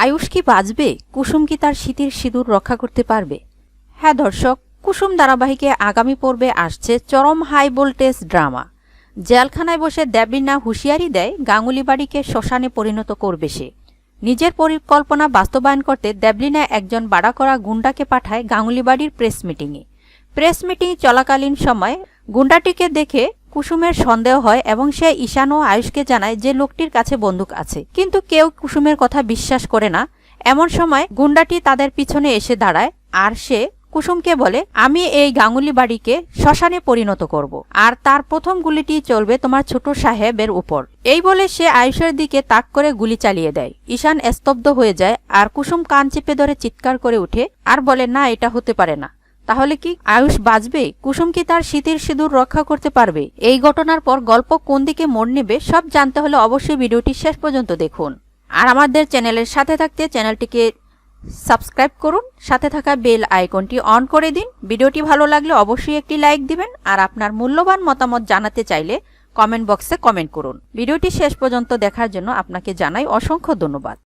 আয়ুষ কি বাঁচবে? কুসুম কি তার স্মৃতির সিঁদুর রক্ষা করতে পারবে? হ্যাঁ দর্শক, কুসুম ধারাবাহিকে আগামী পর্বে আসছে চরম হাই ভোল্টেজ ড্রামা। জেলখানায় বসে দেবলীনা হুঁশিয়ারি দেয় গাঙ্গুলি বাড়িকে শ্মশানে পরিণত করবে সে। নিজের পরিকল্পনা বাস্তবায়ন করতে দেবলীনা একজন বাড়া করা গুন্ডাকে পাঠায় গাঙ্গুলি বাড়ির প্রেস মিটিংয়ে। প্রেস মিটিং চলাকালীন সময় গুন্ডাটিকে দেখে কুসুমের সন্দেহ হয় এবং সে ঈশান ও আয়ুষকে জানায় যে লোকটির কাছে বন্দুক আছে, কিন্তু কেউ কুসুমের কথা বিশ্বাস করে না। এমন সময় গুন্ডাটি তাদের পিছনে এসে দাঁড়ায় আর সে কুসুমকে বলে, আমি এই গাঙ্গুলি বাড়িকে শ্মশানে পরিণত করব আর তার প্রথম গুলিটি চলবে তোমার ছোট সাহেবের উপর। এই বলে সে আয়ুষের দিকে তাক করে গুলি চালিয়ে দেয়। ঈশান স্তব্ধ হয়ে যায় আর কুসুম কান চেপে ধরে চিৎকার করে উঠে আর বলে, না, এটা হতে পারে না। তাহলে কি আয়ুষ বাঁচবে? কুসুম কি তার স্মৃতির সিঁদুর রক্ষা করতে পারবে? এই ঘটনার পর গল্প কোন দিকে মোড় নেবে সব জানতে হলে অবশ্যই ভিডিওটি শেষ পর্যন্ত দেখুন। আর আমাদের চ্যানেলের সাথে থাকতে চ্যানেলটিকে সাবস্ক্রাইব করুন, সাথে থাকা বেল আইকনটি অন করে দিন। ভিডিওটি ভালো লাগলে অবশ্যই একটি লাইক দিবেন আর আপনার মূল্যবান মতামত জানাতে চাইলে কমেন্ট বক্সে কমেন্ট করুন। ভিডিওটি শেষ পর্যন্ত দেখার জন্য আপনাকে জানাই অসংখ্য ধন্যবাদ।